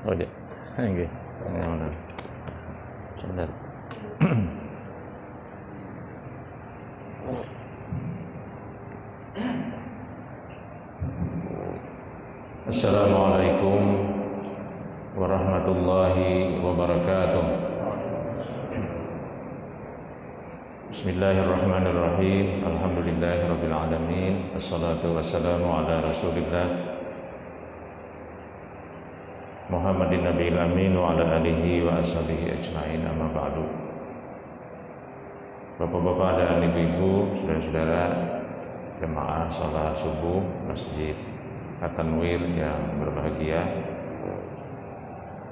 Oh ya, nggih. Ngono. Sebentar. Assalamualaikum warahmatullahi wabarakatuh. Bismillahirrahmanirrahim. Alhamdulillahirabbil alamin. Wassalatu wassalamu ala Rasulillah Muhammadin nabiyil amin wa ala alihi wa ashabihi ajmain, amma ba'du. Bapak-bapak dan ibu-ibu, saudara-saudara jemaah salat subuh Masjid At-Tanwir yang berbahagia,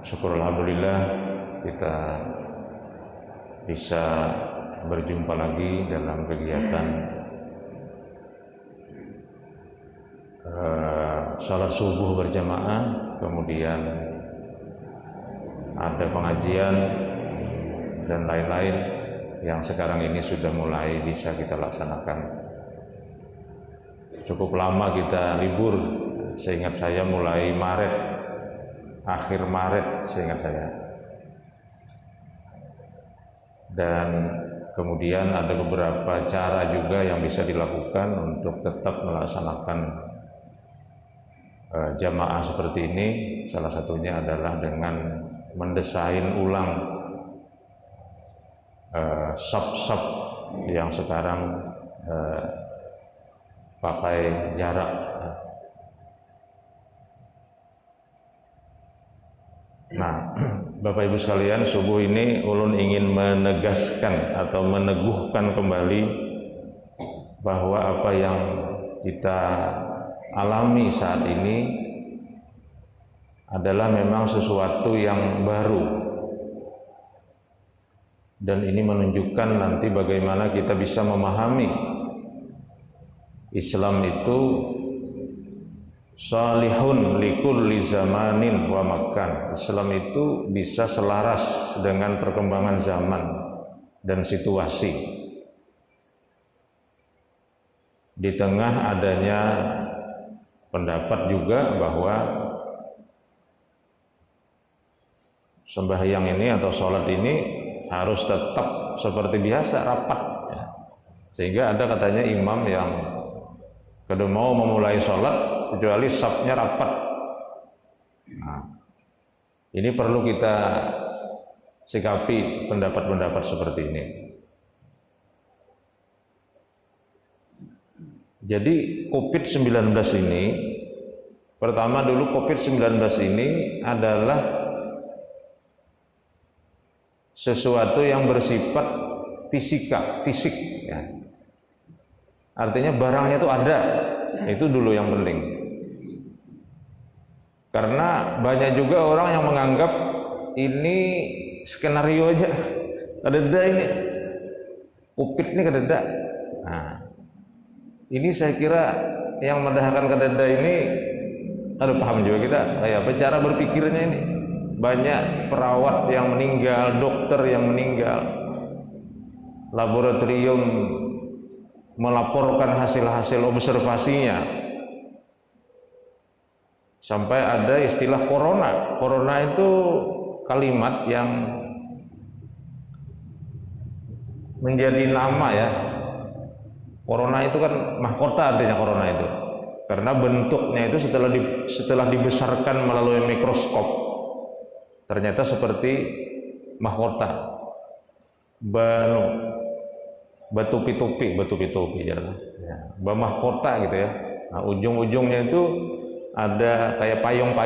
syukur alhamdulillah kita bisa berjumpa lagi dalam kegiatan salat subuh berjamaah, kemudian ada pengajian dan lain-lain yang sekarang ini sudah mulai bisa kita laksanakan. Cukup lama kita libur, seingat saya mulai Maret, akhir Maret seingat saya. Dan kemudian ada beberapa cara juga yang bisa dilakukan untuk tetap melaksanakan jamaah seperti ini. Salah satunya adalah dengan mendesain ulang saf-saf yang sekarang pakai jarak. Nah, Bapak Ibu sekalian, subuh ini ulun ingin menegaskan atau meneguhkan kembali bahwa apa yang kita alami saat ini adalah memang sesuatu yang baru, dan ini menunjukkan nanti bagaimana kita bisa memahami Islam itu salihun likulli zamanin wa makan. Islam itu bisa selaras dengan perkembangan zaman dan situasi. Di tengah adanya pendapat juga bahwa sembahyang ini atau sholat ini harus tetap seperti biasa, rapat ya. Sehingga ada katanya imam yang kalau mau memulai sholat kecuali safnya rapat. Nah, ini perlu kita sikapi pendapat-pendapat seperti ini. Jadi COVID-19 ini, pertama dulu COVID-19 ini adalah sesuatu yang bersifat fisik ya. Artinya barangnya itu ada, itu dulu yang penting. Karena banyak juga orang yang menganggap ini skenario aja, kededa ini, COVID ini kededa. Nah, ini saya kira yang mendahkan kededa ini, paham juga kita, cara berpikirnya ini. Banyak perawat yang meninggal, dokter yang meninggal, laboratorium melaporkan hasil-hasil observasinya, sampai ada istilah corona. Corona itu kalimat yang menjadi nama ya. Corona itu kan mahkota, artinya corona itu, karena bentuknya itu setelah dibesarkan melalui mikroskop, ternyata seperti mahkota, batu pitupi ya, mahkota gitu ya. Nah, ujung-ujungnya itu ada kayak payung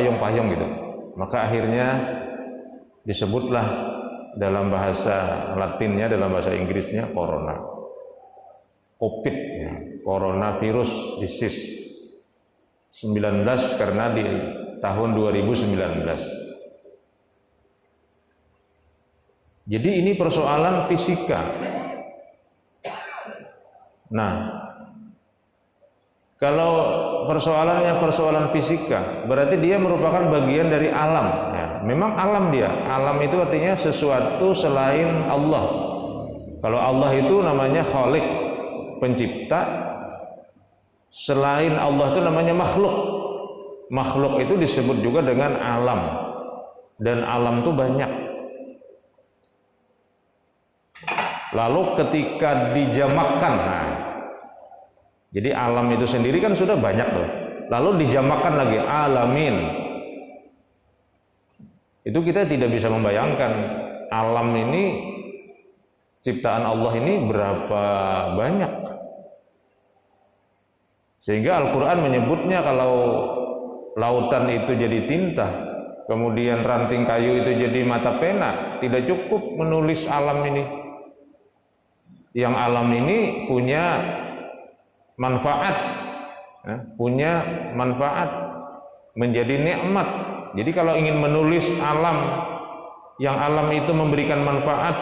gitu. Maka akhirnya disebutlah dalam bahasa Latinnya, dalam bahasa Inggrisnya corona, COVID ya, coronavirus disease 19, karena di tahun 2019. Jadi ini persoalan fisika. Nah, kalau persoalannya persoalan fisika, berarti dia merupakan bagian dari alam ya. Memang alam dia. Alam itu artinya sesuatu selain Allah. Kalau Allah itu namanya Khalik, pencipta. Selain Allah itu namanya makhluk. Makhluk itu disebut juga dengan alam. dan alam itu banyak. Lalu ketika dijamakkan, nah, jadi alam itu sendiri kan sudah banyak loh. Lalu dijamakkan lagi alamin. Itu kita tidak bisa membayangkan alam ini, ciptaan Allah ini berapa banyak. Sehingga Al-Quran menyebutnya kalau lautan itu jadi tinta, kemudian ranting kayu itu jadi mata pena, tidak cukup menulis alam ini. Yang alam ini punya manfaat, punya manfaat, menjadi nikmat. Jadi kalau ingin menulis alam, yang alam itu memberikan manfaat,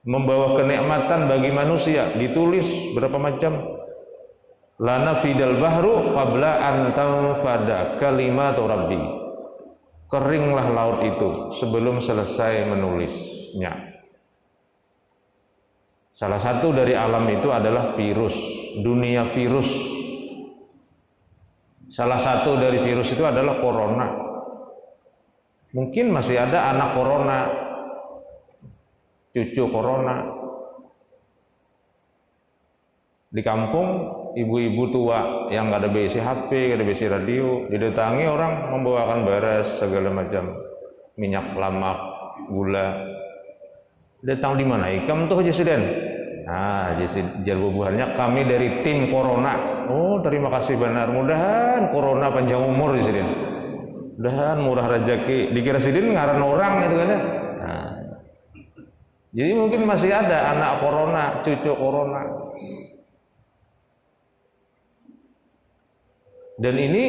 membawa kenikmatan bagi manusia, ditulis berapa macam. Lana fidal bahru qabla an tanfada kalimatu rabbi. Keringlah laut itu sebelum selesai menulisnya. Salah satu dari alam itu adalah virus, dunia virus. Salah satu dari virus itu adalah corona. Mungkin masih ada anak corona, cucu corona. Di kampung, ibu-ibu tua yang nggak ada BC HP, nggak ada BC radio, didatangi orang membawakan beras segala macam, minyak lamak, gula. Datang di mana? Ikam tuh Presiden. Nah, jadi bubuhannya kami dari tim corona. Oh, terima kasih benar. Mudahan corona panjang umur Presiden. Mudahan murah rezeki. Dikira Presiden ngaran orang itu kan ya. Nah, jadi mungkin masih ada anak corona, cucu corona. Dan ini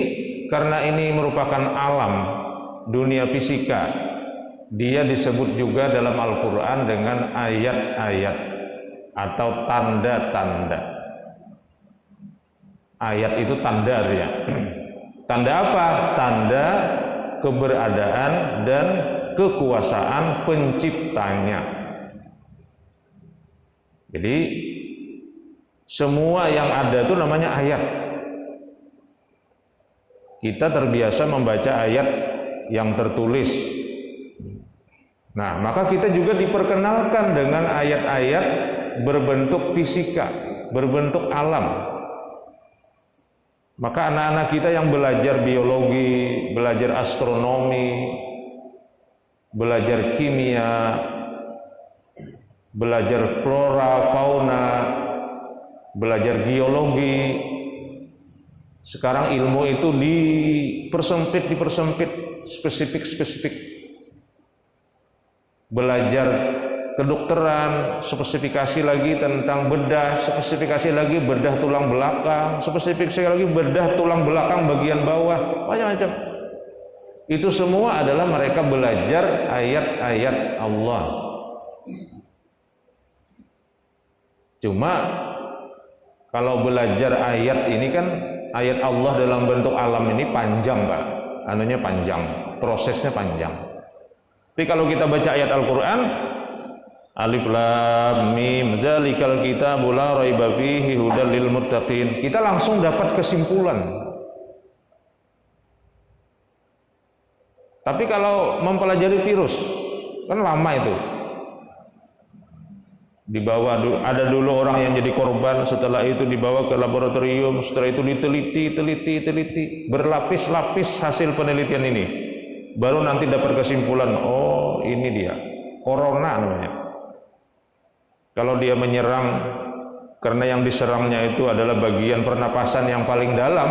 karena ini merupakan alam dunia fisika, dia disebut juga dalam Al-Quran dengan ayat-ayat atau tanda-tanda. Ayat itu tanda ya. Tanda apa? Tanda keberadaan dan kekuasaan penciptanya. Jadi semua yang ada itu namanya ayat. Kita terbiasa membaca ayat yang tertulis. Nah, maka kita juga diperkenalkan dengan ayat-ayat berbentuk fisika, berbentuk alam. Maka anak-anak kita yang belajar biologi, belajar astronomi, belajar kimia, belajar flora, fauna, belajar geologi, sekarang ilmu itu dipersempit, spesifik. Belajar kedokteran, spesifikasi lagi tentang bedah, spesifikasi lagi bedah tulang belakang, spesifikasi lagi bedah tulang belakang bagian bawah, macam-macam. Itu semua adalah mereka belajar ayat-ayat Allah. Cuma kalau belajar ayat ini kan, ayat Allah dalam bentuk alam ini panjang Pak, anunya panjang, prosesnya panjang. Tapi kalau kita baca ayat Al-Quran, Alif Lam Mim Zalikal Kitabu La Raiba Fihi Hudal Lil Muttaqin, kita langsung dapat kesimpulan. Tapi kalau mempelajari virus kan lama itu. Dibawa, ada dulu orang yang jadi korban, setelah itu dibawa ke laboratorium, setelah itu diteliti, berlapis-lapis hasil penelitian ini, baru nanti dapat kesimpulan, oh ini dia, corona namanya. Kalau dia menyerang, karena yang diserangnya itu adalah bagian pernapasan yang paling dalam,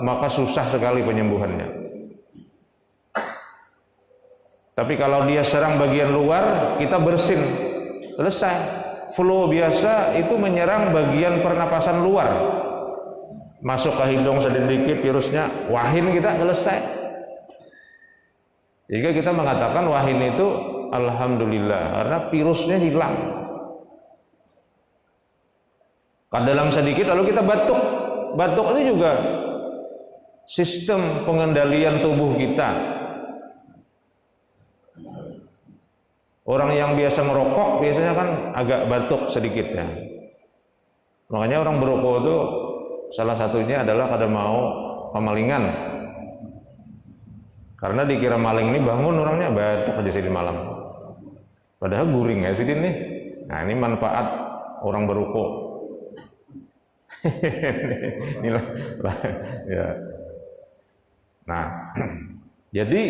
maka susah sekali penyembuhannya. Tapi kalau dia serang bagian luar, kita bersin, selesai. Flu biasa itu menyerang bagian pernapasan luar, masuk ke hidung sedikit virusnya, wahin kita selesai. Jika kita mengatakan wahin itu alhamdulillah karena virusnya hilang. Kan dalam sedikit lalu kita batuk itu juga sistem pengendalian tubuh kita. Orang yang biasa merokok biasanya kan agak batuk sedikit ya. Makanya orang berokok itu salah satunya adalah kada mau pemalingan. Karena dikira maling ini bangun orangnya batuk aja sih di malam. Padahal guring ya sih nih. Nah ini manfaat orang beruko. Inilah ya. Nah, jadi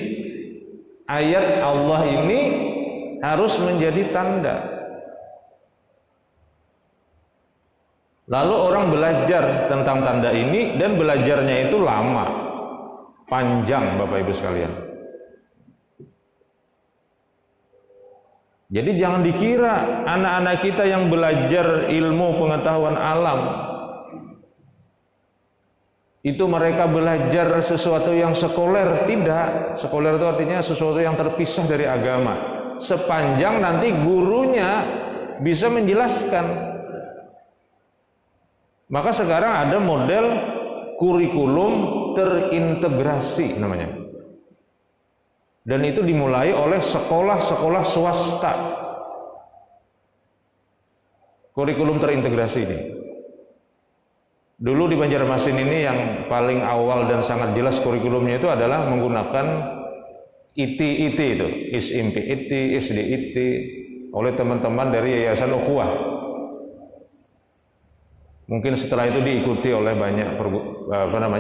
ayat Allah ini harus menjadi tanda. Lalu orang belajar tentang tanda ini dan belajarnya itu lama, panjang Bapak Ibu sekalian. Jadi jangan dikira anak-anak kita yang belajar ilmu pengetahuan alam itu mereka belajar sesuatu yang sekuler. Tidak, sekuler itu artinya sesuatu yang terpisah dari agama. Sepanjang nanti gurunya bisa menjelaskan. Maka sekarang ada model kurikulum terintegrasi namanya. Dan itu dimulai oleh sekolah-sekolah swasta. Kurikulum terintegrasi ini. Dulu di Banjarmasin ini yang paling awal dan sangat jelas kurikulumnya itu adalah menggunakan IT itu, ISIMP IT, SD IT oleh teman-teman dari Yayasan Ukhuwah. Mungkin setelah itu diikuti oleh banyak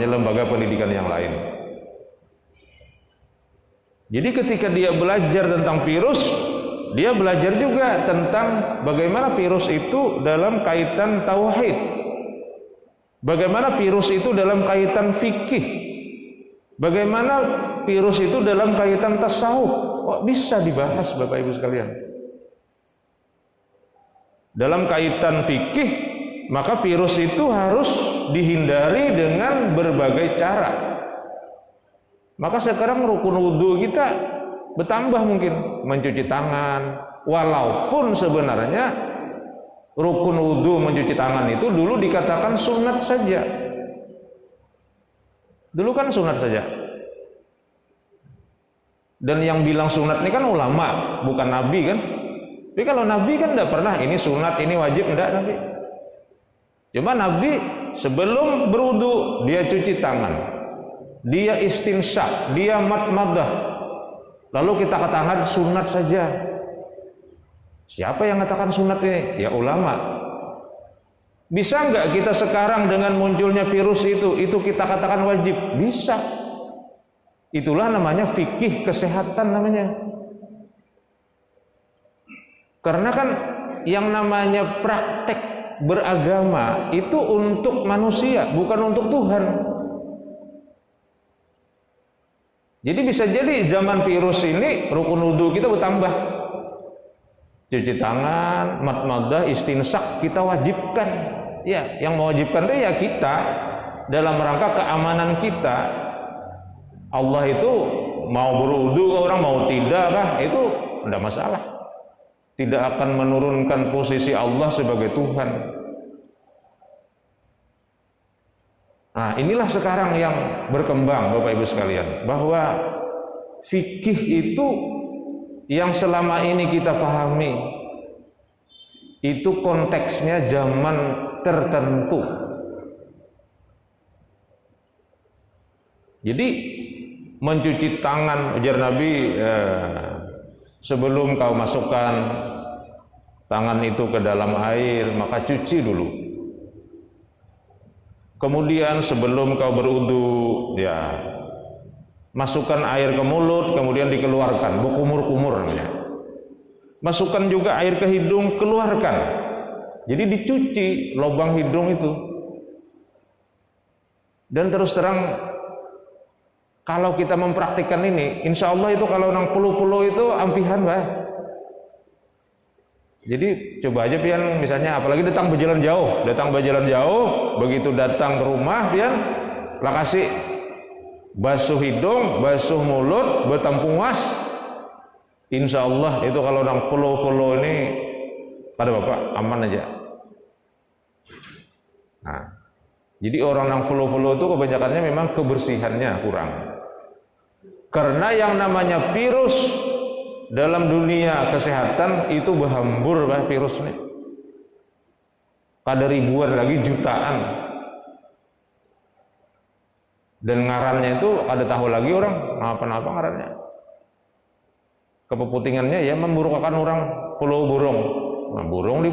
lembaga pendidikan yang lain. Jadi ketika dia belajar tentang virus, dia belajar juga tentang bagaimana virus itu dalam kaitan tauhid. Bagaimana virus itu dalam kaitan fikih. Bagaimana virus itu dalam kaitan tasawuf. Kok bisa dibahas Bapak Ibu sekalian? Dalam kaitan fikih, maka virus itu harus dihindari dengan berbagai cara. Maka sekarang rukun wudhu kita bertambah mungkin, mencuci tangan, walaupun sebenarnya rukun wudhu mencuci tangan itu dulu dikatakan sunat saja. Dulu kan sunat saja. Dan yang bilang sunat ini kan ulama, bukan nabi kan. Tapi kalau nabi kan tidak pernah ini sunat, ini wajib, tidak nabi. Cuma nabi sebelum berwudu dia cuci tangan, dia istinsyak, dia madmadah. Lalu kita katakan sunat saja. Siapa yang katakan sunat ini? Ya ulama. Bisa nggak kita sekarang dengan munculnya virus itu kita katakan wajib? Bisa. Itulah namanya fikih kesehatan namanya. Karena kan yang namanya praktek beragama itu untuk manusia, bukan untuk Tuhan. Jadi bisa jadi zaman virus ini rukun wudhu kita bertambah. Cuci tangan, madmadah, istinsyak kita wajibkan. Ya, yang mewajibkan itu ya kita dalam rangka keamanan kita. Allah itu mau berwudu orang mau tidak kah? Itu tidak masalah. Tidak akan menurunkan posisi Allah sebagai Tuhan. Nah, inilah sekarang yang berkembang Bapak Ibu sekalian, bahwa fikih itu yang selama ini kita pahami itu konteksnya zaman tertentu. Jadi mencuci tangan, ujar Nabi, sebelum kau masukkan tangan itu ke dalam air, maka cuci dulu. Kemudian sebelum kau berwudu, ya masukkan air ke mulut, kemudian dikeluarkan, berkumur-kumur namanya. Masukkan juga air ke hidung, keluarkan. Jadi dicuci lubang hidung itu. Dan terus terang, kalau kita mempraktikkan ini, insya Allah itu kalau nang puluh-puluh itu ampihan bah. Jadi coba aja pian, misalnya apalagi datang berjalan jauh, begitu datang ke rumah pian, lah kasih basuh hidung, basuh mulut, bertampungas. Insya Allah itu kalau nang puluh-puluh ini, pada Bapak aman aja. Nah, jadi orang nang puluh-puluh itu kebanyakannya memang kebersihannya kurang. Karena yang namanya virus dalam dunia kesehatan itu berhambur bah virusnya. Ada ribuan lagi, jutaan. Dan ngarannya itu ada tahu lagi orang apa ngarannya. Kepentingannya ya memburukan orang pulau burung. Nah, burung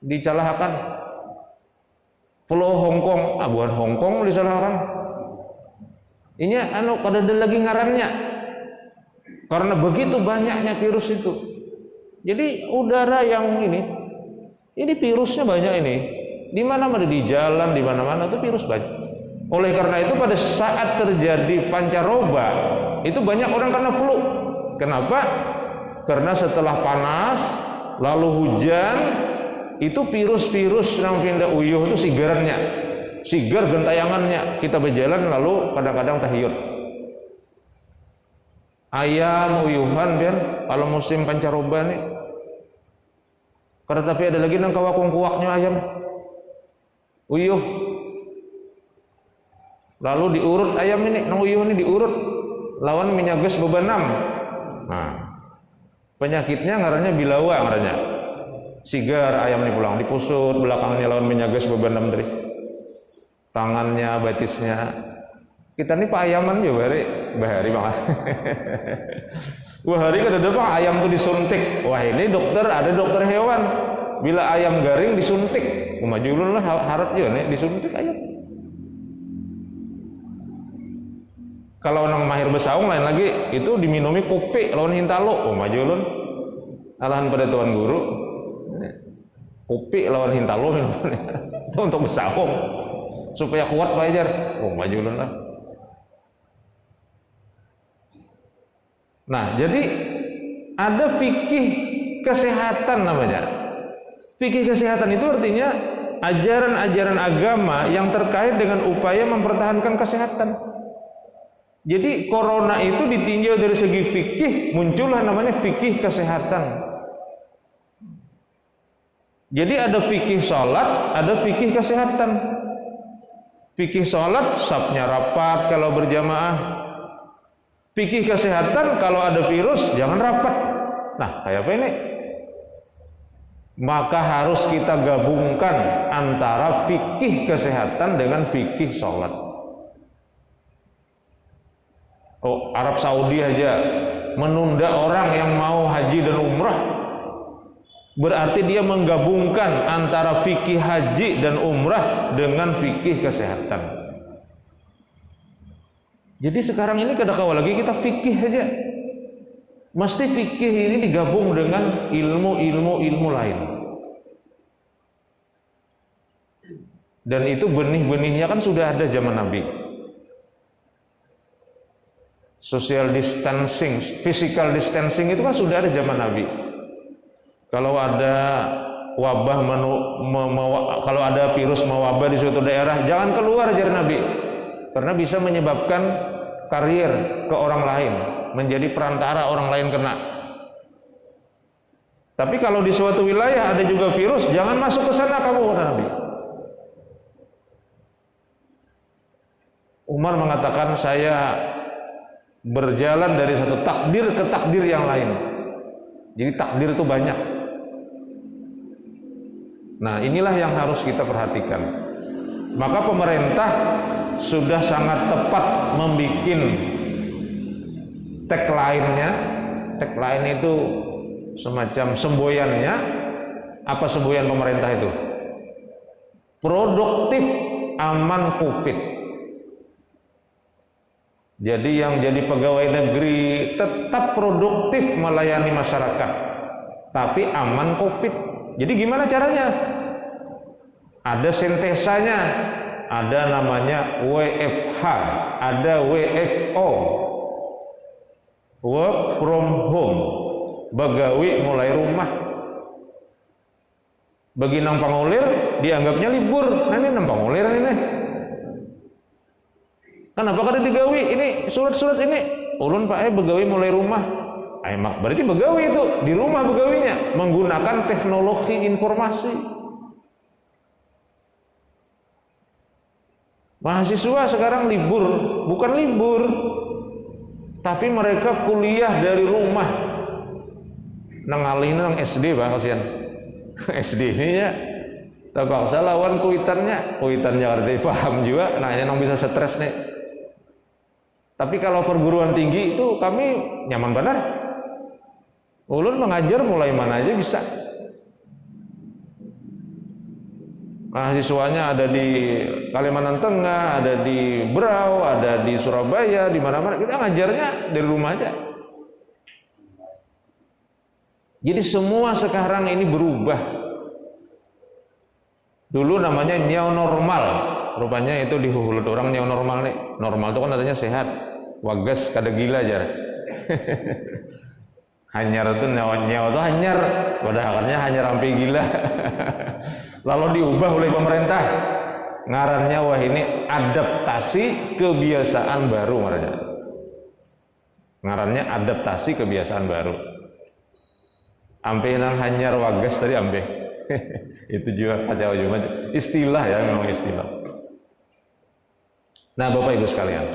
dicalahkan. Pulau Hongkong, bukan Hongkong disalahkan. Ini kada ada lagi ngarannya. Karena begitu banyaknya virus itu. Jadi udara yang ini virusnya banyak ini. Di mana-mana, di jalan, di mana-mana itu virus banyak. Oleh karena itu pada saat terjadi pancaroba, itu banyak orang karena flu. Kenapa? Karena setelah panas, lalu hujan, itu virus-virus yang pindah uyuh itu sigar gentayangannya. Kita berjalan lalu kadang-kadang tahiyud. Ayam uyuhan biar kalau musim pancaroba nih. Karena tapi ada lagi nang kawakung-kuaknya ayam uyuh. Lalu diurut ayam ini, nang uyuh ini diurut lawan minyages bebenam. Nah, penyakitnya ngarannya bilawa ngarannya. Sigar ayam ini pulang dipusut belakangnya lawan minyages bebenam dari tangannya, batisnya. Kita nih pak ayaman juga bahari banget. Wah hari kan ada pak ayam tuh disuntik. Wah ini ada dokter hewan. Bila ayam garing disuntik, majulun lah harat juga nih disuntik ayam. Kalau orang mahir besaung lain lagi itu diminumi kopi lawan hintalo, majulun. Alahan pada tuan guru, kopi lawan hintalo itu untuk besaung supaya kuat belajar. Majulun lah. Nah, jadi ada fikih kesehatan namanya. Fikih kesehatan itu artinya ajaran-ajaran agama yang terkait dengan upaya mempertahankan kesehatan. Jadi corona itu ditinjau dari segi fikih, muncullah namanya fikih kesehatan. Jadi ada fikih sholat, ada fikih kesehatan. Fikih sholat, safnya rapat kalau berjamaah. Fikih kesehatan, kalau ada virus jangan rapat. Nah, kayak apa ini? Maka harus kita gabungkan antara fikih kesehatan dengan fikih sholat. Arab Saudi aja menunda orang yang mau haji dan umrah, berarti dia menggabungkan antara fikih haji dan umrah dengan fikih kesehatan. Jadi sekarang ini kadang-kadang lagi kita fikih aja. Mesti fikih ini digabung dengan ilmu lain. Dan itu benih-benihnya kan sudah ada zaman Nabi. Social distancing, physical distancing itu kan sudah ada zaman Nabi. Kalau ada wabah kalau ada virus mewabah di suatu daerah, jangan keluar ajar Nabi. Karena bisa menyebabkan karier ke orang lain, menjadi perantara orang lain kena. Tapi kalau di suatu wilayah ada juga virus, jangan masuk ke sana kamu, kata Nabi. Umar mengatakan, saya berjalan dari satu takdir ke takdir yang lain. Jadi takdir itu banyak. Nah, inilah yang harus kita perhatikan. Maka pemerintah sudah sangat tepat membuat tagline-nya. Tagline itu semacam semboyannya. Apa semboyan pemerintah itu? Produktif, aman Covid. Jadi yang jadi pegawai negeri tetap produktif melayani masyarakat, tapi aman Covid. Jadi gimana caranya? Ada sintesanya, ada namanya WFH, ada WFO, work from home, bagawi mulai rumah. Bagi nang pangulir dianggapnya libur. Nah ini nang pangulir ini. Kenapa kada digawi? Ini surat-surat ini. Ulun Pak begawi mulai rumah. Mak berarti begawi itu di rumah begawinya menggunakan teknologi informasi. Mahasiswa sekarang libur, bukan libur, tapi mereka kuliah dari rumah. Nang alih nang SD Pak kasihan. SD ini ya terpaksa lawan kuitannya arti paham juga, nanya nang bisa stres nih. Tapi kalau perguruan tinggi itu kami nyaman benar. Ulun mengajar mulai mana aja bisa. Mahasiswanya ada di Kalimantan Tengah, ada di Berau, ada di Surabaya, di mana-mana. Kita ngajarnya dari rumah aja. Jadi semua sekarang ini berubah. Dulu namanya new normal. Rupanya itu dihulut orang new normal nih. Normal itu kan artinya sehat. Wagas kada gila aja. Hanyar itu nyawa itu hanyar. Pada akhirnya hanyar sampai gila. Lalu diubah oleh pemerintah. Ngarannya wah ini adaptasi kebiasaan baru ngarannya. Ngarannya adaptasi kebiasaan baru. Ampe nang hanyar wagas tadi ampe. Itu juga kacau juga. Istilah ya, memang istilah. Nah, Bapak Ibu sekalian.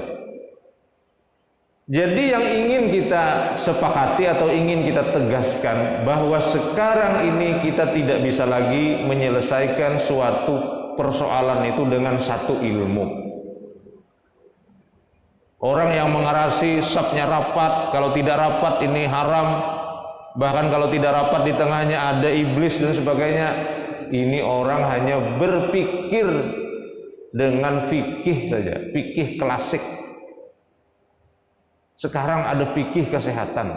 Jadi yang ingin kita sepakati atau ingin kita tegaskan bahwa sekarang ini kita tidak bisa lagi menyelesaikan suatu persoalan itu dengan satu ilmu. Orang yang mengarasi sabnya rapat, kalau tidak rapat ini haram, bahkan kalau tidak rapat di tengahnya ada iblis dan sebagainya. Ini orang hanya berpikir dengan fikih saja, fikih klasik. Sekarang ada fikih kesehatan.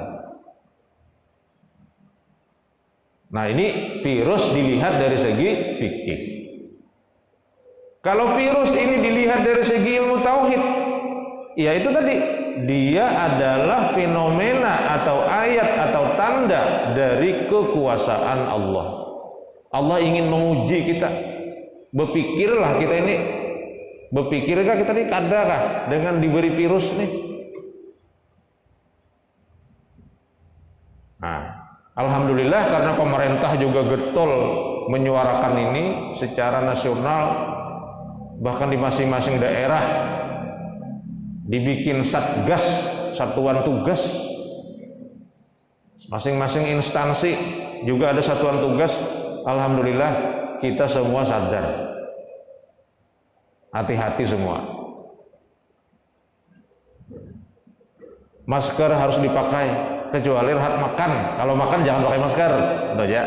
Nah, ini virus dilihat dari segi fikih. Kalau virus ini dilihat dari segi ilmu tauhid, ya itu tadi, dia adalah fenomena atau ayat atau tanda dari kekuasaan Allah. Allah ingin menguji kita. Berpikirlah kita ini, berpikirkah kita ini kadakah dengan diberi virus nih? Nah, alhamdulillah karena pemerintah juga getol menyuarakan ini secara nasional, bahkan di masing-masing daerah dibikin satgas, satuan tugas, masing-masing instansi juga ada satuan tugas. Alhamdulillah kita semua sadar, hati-hati semua. Masker harus dipakai kecuali saat makan. Kalau makan jangan pakai masker, itu aja.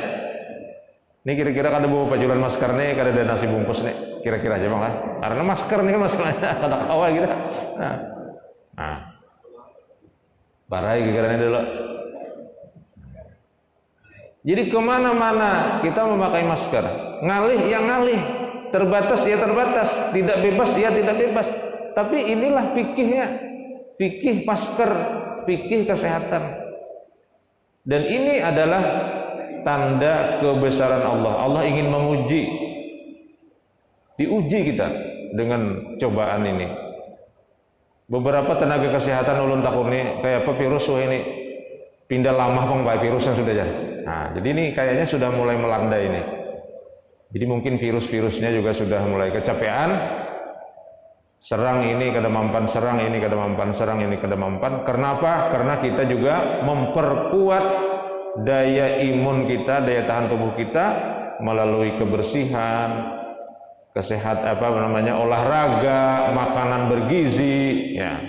Ini kira-kira kada bawa pajulan masker nih, kada ada nasi bungkus nih, kira-kira aja bang lah. Karena masker nih kan masalahnya kada kawal gitu. Nah, parai kira-kira dulu. Jadi kemana-mana kita memakai masker, ngalih ya ngalih, terbatas ya terbatas, tidak bebas ya tidak bebas. Tapi inilah fikihnya, fikih masker, fikih kesehatan. Dan ini adalah tanda kebesaran Allah. Allah ingin menguji, diuji kita dengan cobaan ini. Beberapa tenaga kesehatan ulun takut nih kayak apa virus ini pindah lama kong virus yang sudah jadi. Nah, jadi ini kayaknya sudah mulai melanda ini. Jadi mungkin virus-virusnya juga sudah mulai kecapean. Serang ini kada mampan, serang ini kada mampan, serang ini kada mampan. Kenapa? Karena kita juga memperkuat daya imun kita, daya tahan tubuh kita melalui kebersihan, olahraga, makanan bergizi, ya.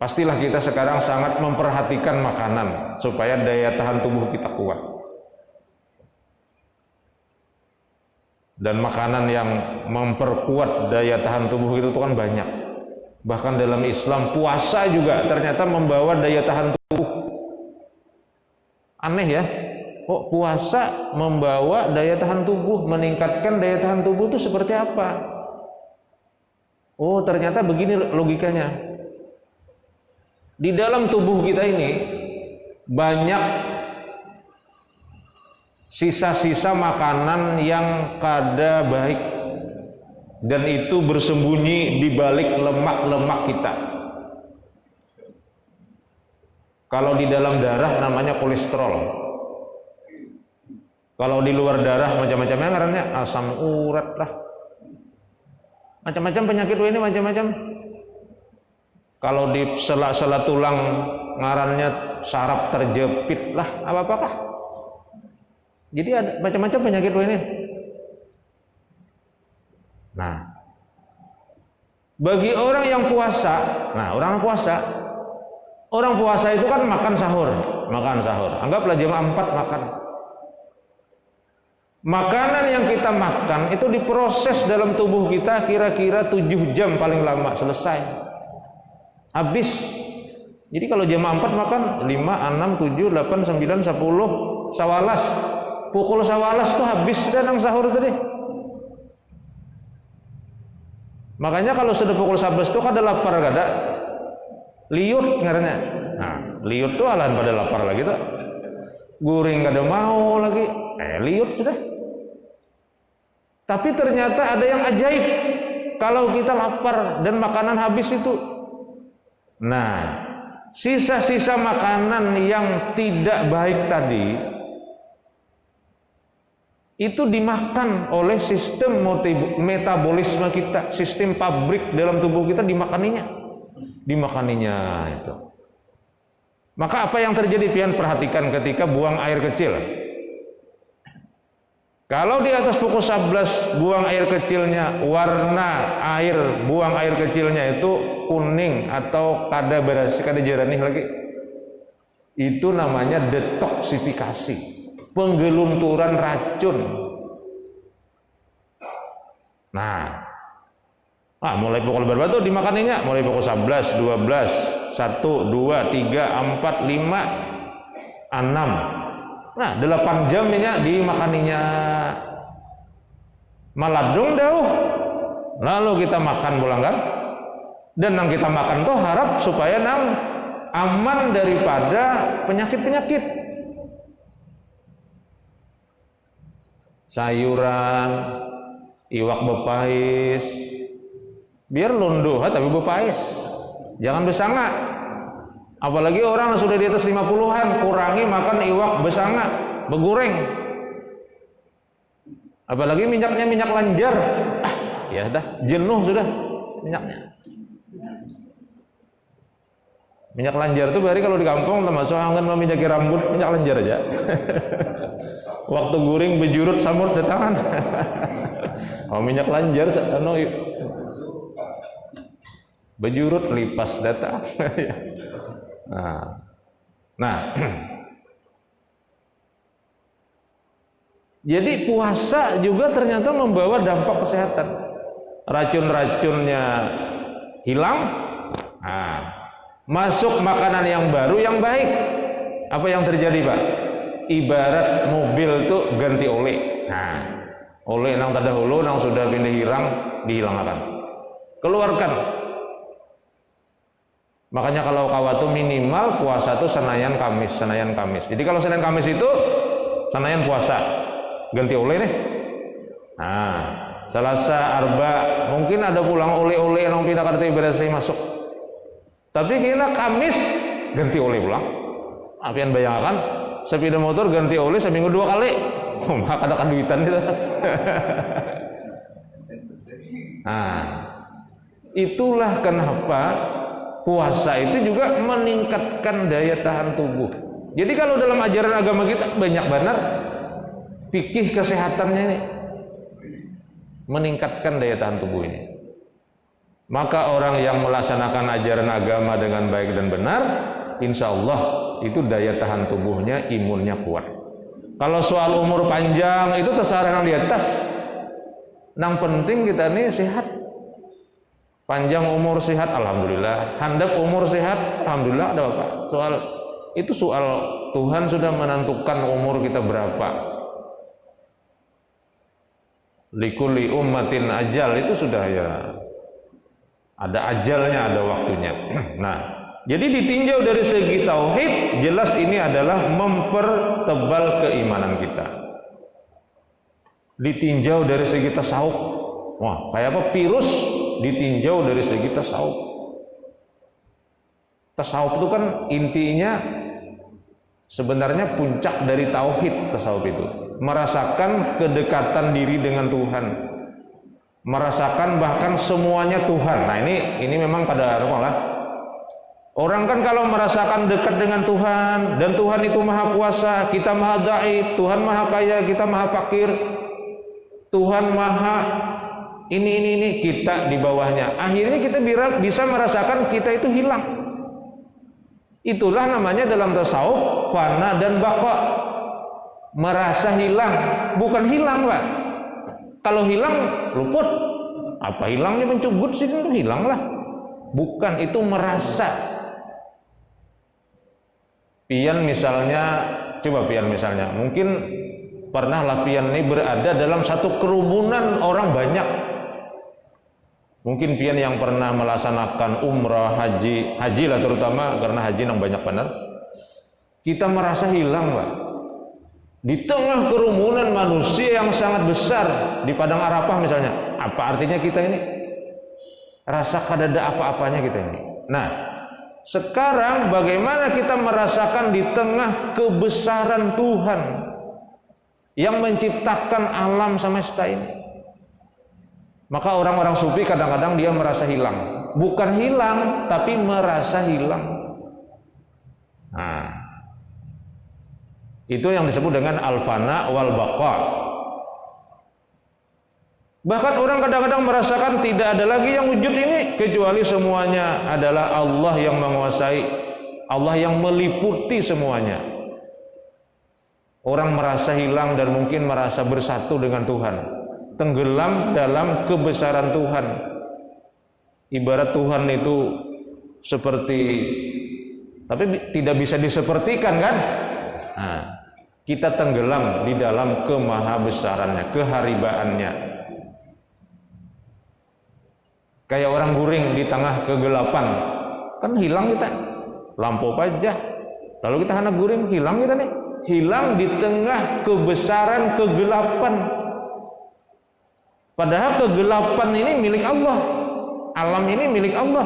Pastilah kita sekarang sangat memperhatikan makanan supaya daya tahan tubuh kita kuat. Dan makanan yang memperkuat daya tahan tubuh itu kan banyak. Bahkan dalam Islam puasa juga ternyata membawa daya tahan tubuh. Aneh ya, kok puasa membawa daya tahan tubuh, meningkatkan daya tahan tubuh itu seperti apa? Oh, ternyata begini logikanya. Di dalam tubuh kita ini banyak sisa-sisa makanan yang kada baik dan itu bersembunyi di balik lemak-lemak kita. Kalau di dalam darah namanya kolesterol. Kalau di luar darah macam-macamnya ngarannya asam urat lah. Macam-macam penyakit ini macam-macam. Kalau di sela-sela tulang ngarannya saraf terjepit lah, apa-apakah. Jadi ada macam-macam penyakit ini. Nah, Bagi orang yang puasa, nah orang puasa itu kan makan sahur. Anggaplah jam 4 makan. Makanan yang kita makan itu diproses dalam tubuh kita kira-kira 7 jam paling lama selesai. Habis. Jadi kalau jam 4 makan 5, 6, 7, 8, 9, 10 sawalas. Pukul sawalas tuh habis sudah nang sahur tadi. Makanya kalau sudah pukul 11 itu kada lapar kada. Liut ngarannya. Nah, liut tuh alahan pada lapar lagi tuh. Guring kada mau lagi. Liut sudah. Tapi ternyata ada yang ajaib. Kalau kita lapar dan makanan habis itu. Nah, sisa-sisa makanan yang tidak baik tadi itu dimakan oleh sistem metabolisme kita, sistem pabrik dalam tubuh kita dimakaninya itu. Maka apa yang terjadi? Pian perhatikan ketika buang air kecil. Kalau di atas pukul 11 buang air kecilnya, warna air buang air kecilnya itu kuning atau kada berasi, kada jernih lagi. Itu namanya detoksifikasi. Penggelunturan racun. Nah, mulai pukul berapa tuh dimakaninya? Mulai pukul 11, 12, 1, 2, 3, 4, 5, 6. Nah, 8 jam ini dimakaninya. Maladung dauh. Lalu kita makan pulang kan? Dan yang kita makan tuh harap supaya nang aman daripada penyakit-penyakit. Sayuran, iwak bepais, biar lunduh tapi bepais, jangan besanga. Apalagi orang sudah di atas 50-an, kurangi makan iwak besanga, begoreng. Apalagi minyaknya minyak lanjar, ya dah jenuh sudah minyaknya. Minyak lanjar itu berarti kalau di kampung termasuk angin meminyaki rambut, minyak lanjar aja. Waktu guring bejurut samur datangan. Minyak lanjar bejurut lipas datang. Nah. Jadi puasa juga ternyata membawa dampak kesehatan. Racun-racunnya hilang. Masuk makanan yang baru yang baik. Apa yang terjadi, Pak? Ibarat mobil tuh ganti oli. Oli nang terdahulu nang sudah pindah hilang dihilangkan. Keluarkan. Makanya kalau kawat tuh minimal puasa tuh Senayan Kamis. Jadi kalau Senin Kamis itu Senayan puasa. Ganti oli nih. Selasa Arba mungkin ada pulang oli-oli nang pindah kartu ibarat saya masuk. Tapi kira Kamis ganti oli pulang. Apian bayangkan sepeda motor ganti oli seminggu 2 kali. Maka ada duitan itu. Itulah kenapa puasa itu juga meningkatkan daya tahan tubuh. Jadi kalau dalam ajaran agama kita banyak benar fikih kesehatannya ini meningkatkan daya tahan tubuh ini. Maka orang yang melaksanakan ajaran agama dengan baik dan benar, insya Allah itu daya tahan tubuhnya, imunnya kuat. Kalau soal umur panjang itu terserah yang di atas. Yang penting kita ini sehat. Panjang umur sehat, alhamdulillah. Handap umur sehat, alhamdulillah. Ada apa? Soal Tuhan sudah menentukan umur kita berapa. Likulli ummatin ajal itu sudah ya. Ada ajalnya, ada waktunya. Nah, jadi ditinjau dari segi tauhid, jelas ini adalah mempertebal keimanan kita. Ditinjau dari segi tasawuf, kayak apa? Virus ditinjau dari segi tasawuf. Tasawuf itu kan intinya sebenarnya puncak dari tauhid. Tasawuf itu merasakan kedekatan diri dengan Tuhan, merasakan bahkan semuanya Tuhan. Nah ini memang pada lah. Orang kan kalau merasakan dekat dengan Tuhan, dan Tuhan itu maha kuasa, kita maha dhaif, Tuhan maha kaya, kita maha fakir, Tuhan maha ini kita di bawahnya. Akhirnya kita bisa merasakan kita itu hilang. Itulah namanya dalam tasawuf fana dan baqa. Merasa hilang, bukan hilang, Pak. Kalau hilang luput. Apa hilangnya mencubut sih, itu hilanglah. Bukan, itu merasa. Pian misalnya, coba pian misalnya, mungkin pernahlah pian ini berada dalam satu kerumunan orang banyak. Mungkin pian yang pernah melaksanakan umrah, haji lah terutama, karena haji yang banyak benar. Kita merasa hilang, Pak. Di tengah kerumunan manusia yang sangat besar di padang Arafah misalnya. Apa artinya kita ini? Rasa kadada apa-apanya kita ini. Nah, sekarang bagaimana kita merasakan di tengah kebesaran Tuhan yang menciptakan alam semesta ini? Maka orang-orang sufi kadang-kadang dia merasa hilang. Bukan hilang, tapi merasa hilang. Nah, itu yang disebut dengan al-fana wal baqa. Bahkan orang kadang-kadang merasakan tidak ada lagi yang wujud ini kecuali semuanya adalah Allah yang menguasai, Allah yang meliputi semuanya. Orang merasa hilang dan mungkin merasa bersatu dengan Tuhan, tenggelam dalam kebesaran Tuhan. Ibarat Tuhan itu seperti, tapi tidak bisa disepertikan kan? Nah, kita tenggelam di dalam kemahabesarannya, keharibaannya. Kayak orang guring di tengah kegelapan, kan hilang kita, lampu aja, lalu kita hendak guring, hilang kita nih, hilang di tengah kebesaran kegelapan. Padahal kegelapan ini milik Allah, alam ini milik Allah,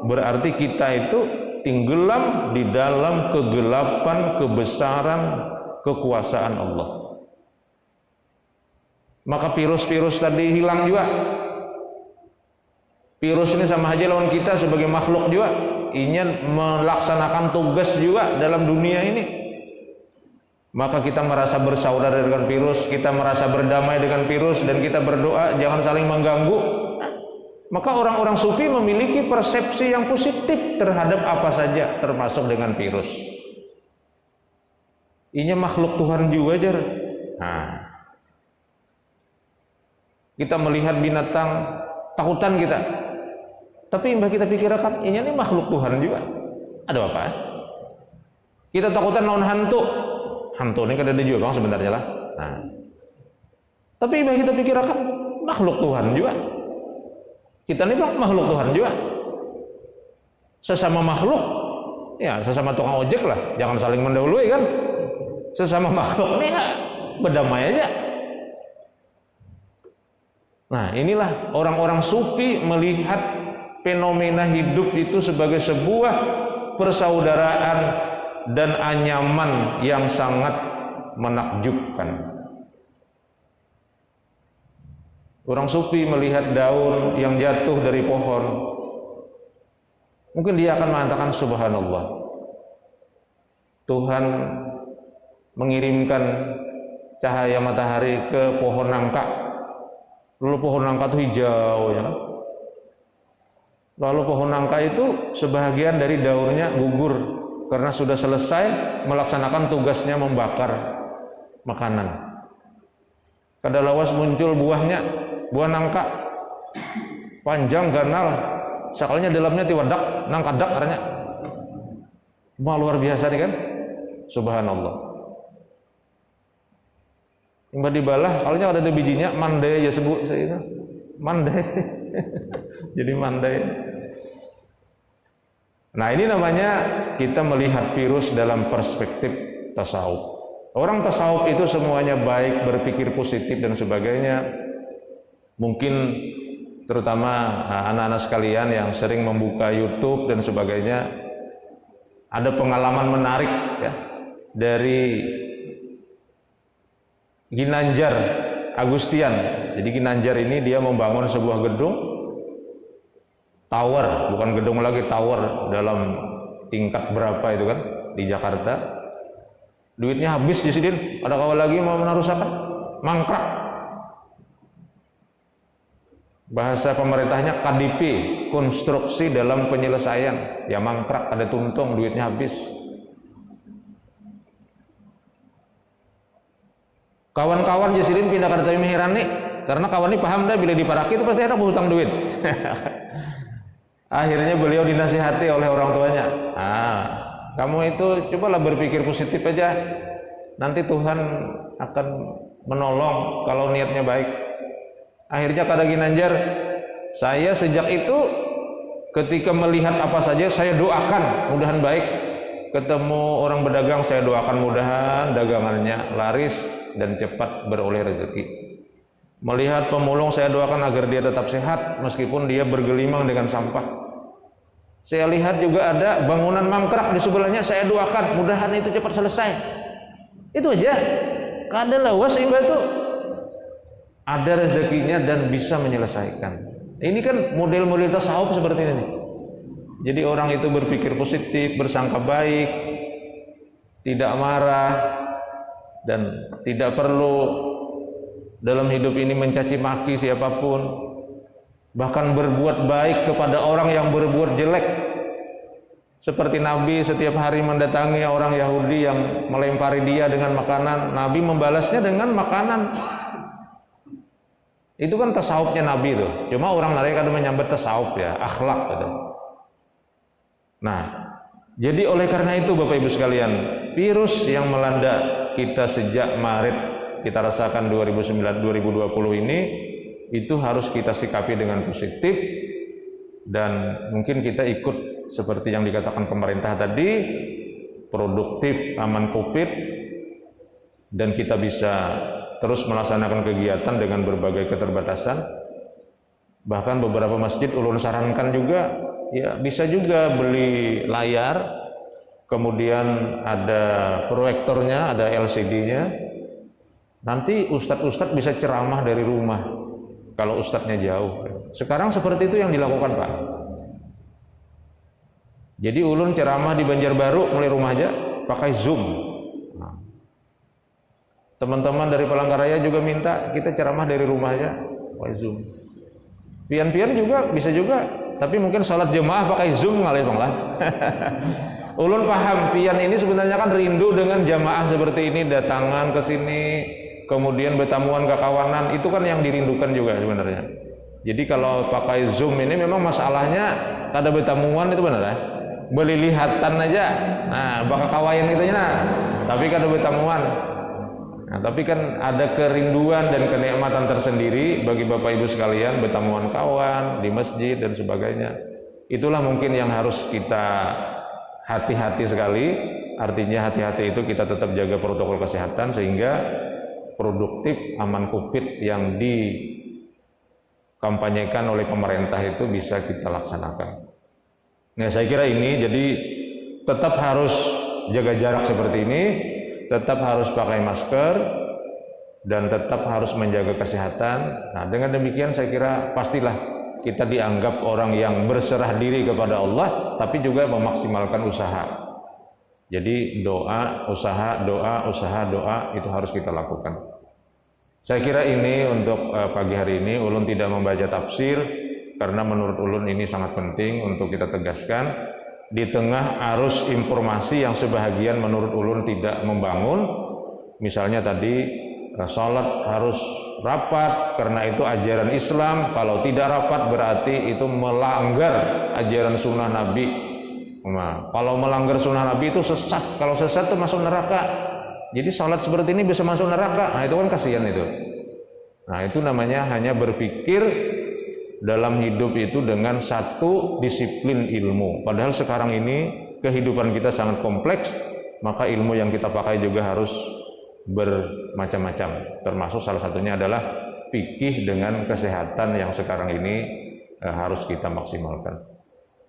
berarti kita itu tenggelam di dalam kegelapan kebesaran kekuasaan Allah. Maka virus-virus tadi hilang juga. Virus ini sama aja lawan kita sebagai makhluk juga, ingin melaksanakan tugas juga dalam dunia ini. Maka kita merasa bersaudara dengan virus, kita merasa berdamai dengan virus, dan kita berdoa jangan saling mengganggu. Maka orang-orang sufi memiliki persepsi yang positif terhadap apa saja, termasuk dengan virus. Ini makhluk Tuhan juga aja. Nah, kita melihat binatang, takutan kita. Tapi mbak kita pikirkan, ini makhluk Tuhan juga. Ada apa? Kita takutan lawan hantu. Hantu ini kan ada juga bang sebenarnya lah. Nah, tapi mbak kita pikirkan, makhluk Tuhan juga. Kita ini bang makhluk Tuhan juga. Sesama makhluk, ya sesama tukang ojek lah. Jangan saling mendahului kan. Sesama makhluk ini ya berdamai aja. Nah, inilah orang-orang sufi melihat fenomena hidup itu sebagai sebuah persaudaraan dan anyaman yang sangat menakjubkan. Orang sufi melihat daun yang jatuh dari pohon, mungkin dia akan mengatakan subhanallah, Tuhan mengirimkan cahaya matahari ke pohon nangka, lalu pohon nangka itu hijau ya. Lalu pohon nangka itu sebahagian dari daunnya gugur karena sudah selesai melaksanakan tugasnya membakar makanan. Kadalawas muncul buahnya, buah nangka panjang ganal, sakalnya dalamnya tiwadak, nangkadak katanya. Wah, luar biasa nih kan? Subhanallah. Mbak dibalah, kalau ada bijinya, mandai ya sebut saya itu. Mandai. Jadi mandai. Nah, ini namanya kita melihat virus dalam perspektif tasawuf. Orang tasawuf itu semuanya baik, berpikir positif dan sebagainya. Mungkin terutama anak-anak sekalian yang sering membuka YouTube dan sebagainya, ada pengalaman menarik ya dari Ginanjar Agustian. Jadi Ginanjar ini dia membangun sebuah gedung tower, bukan gedung lagi, tower dalam tingkat berapa itu kan di Jakarta. Duitnya habis di sini, ada kawal lagi mau menarusakan, mangkrak. Bahasa pemerintahnya KDP, konstruksi dalam penyelesaian. Ya mangkrak, ada tuntung, duitnya habis. Kawan-kawan Jasilin pindah ke Tapi Meherani karena kawan ini paham dah bila diparaki itu pasti ada hutang duit. Akhirnya beliau dinasihati oleh orang tuanya. Kamu itu cobalah berpikir positif aja. Nanti Tuhan akan menolong kalau niatnya baik. Akhirnya kada Ginanjar, saya sejak itu ketika melihat apa saja saya doakan mudahan baik. Ketemu orang berdagang saya doakan mudahan dagangannya laris dan cepat beroleh rezeki. Melihat pemulung saya doakan agar dia tetap sehat meskipun dia bergelimang dengan sampah. Saya lihat juga ada bangunan mangkrak di sebelahnya, saya doakan mudahan itu cepat selesai. Itu aja. Kada lawas imbah itu ada rezekinya dan bisa menyelesaikan. Ini kan model-model tasawuf seperti ini. Jadi orang itu berpikir positif, bersangka baik, tidak marah, dan tidak perlu dalam hidup ini mencaci maki siapapun, bahkan berbuat baik kepada orang yang berbuat jelek. Seperti Nabi setiap hari mendatangi orang Yahudi yang melempari dia dengan makanan, Nabi membalasnya dengan makanan. Itu kan tasawufnya Nabi itu. Cuma orang mereka kadang menyambat tasawuf ya, akhlak gitu. Nah, jadi oleh karena itu Bapak Ibu sekalian, virus yang melanda kita sejak Maret kita rasakan 2020 ini itu harus kita sikapi dengan positif, dan mungkin kita ikut seperti yang dikatakan pemerintah tadi, produktif aman Covid, dan kita bisa terus melaksanakan kegiatan dengan berbagai keterbatasan. Bahkan beberapa masjid ulun sarankan juga ya bisa juga beli layar, kemudian ada proyektornya, ada LCD-nya. Nanti ustadz-ustadz bisa ceramah dari rumah kalau ustadznya jauh. Sekarang seperti itu yang dilakukan Pak. Jadi ulun ceramah di Banjarbaru mulai rumah aja pakai Zoom. Teman-teman dari Palangkaraya juga minta kita ceramah dari rumah aja pakai Zoom. Pian-pian juga bisa juga, tapi mungkin salat jemaah pakai Zoom kali Bang lah. Ulun paham pian ini sebenarnya kan rindu dengan jamaah seperti ini, datangan ke sini, kemudian bertamuan kekawanan, itu kan yang dirindukan juga sebenarnya. Jadi kalau pakai Zoom ini memang masalahnya kada bertamuan itu benar ya. Beli lihatan aja. Nah, bakal kawayan gitu nah. Tapi kada bertamuan. Nah, tapi kan ada kerinduan dan kenikmatan tersendiri bagi Bapak Ibu sekalian bertamuan kawan di masjid dan sebagainya. Itulah mungkin yang harus kita hati-hati sekali. Artinya hati-hati itu kita tetap jaga protokol kesehatan sehingga produktif aman Covid yang dikampanyekan oleh pemerintah itu bisa kita laksanakan. Nah, saya kira ini jadi tetap harus jaga jarak seperti ini, tetap harus pakai masker, dan tetap harus menjaga kesehatan. Nah, dengan demikian saya kira pastilah kita dianggap orang yang berserah diri kepada Allah, tapi juga memaksimalkan usaha. Jadi doa, usaha, doa itu harus kita lakukan. Saya kira ini untuk pagi hari ini. Ulun tidak membaca tafsir karena menurut ulun ini sangat penting untuk kita tegaskan. Di tengah arus informasi yang sebahagian menurut ulun tidak membangun, misalnya tadi sholat harus rapat karena itu ajaran Islam, kalau tidak rapat berarti itu melanggar ajaran sunnah Nabi. Nah, kalau melanggar sunnah Nabi itu sesat, kalau sesat itu masuk neraka. Jadi sholat seperti ini bisa masuk neraka. Nah, itu kan kasihan itu. Nah, itu namanya hanya berpikir dalam hidup itu dengan satu disiplin ilmu. Padahal sekarang ini kehidupan kita sangat kompleks, maka ilmu yang kita pakai juga harus bermacam-macam. Termasuk salah satunya adalah fikih dengan kesehatan yang sekarang ini harus kita maksimalkan.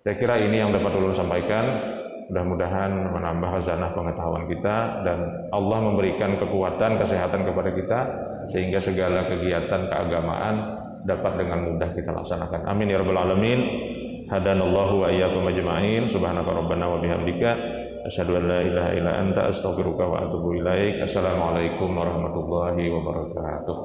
Saya kira ini yang dapat ulun sampaikan. Mudah-mudahan menambah khazanah pengetahuan kita dan Allah memberikan kekuatan kesehatan kepada kita sehingga segala kegiatan keagamaan dapat dengan mudah kita laksanakan. Amin ya rabbal alamin. Hadanallahu wa iyyakum ajma'in. Subhanaka rabbana wa bihamdika asyhadu an la ilaha illa anta astaghfiruka wa atubu ilaik. Assalamualaikum warahmatullahi wabarakatuh.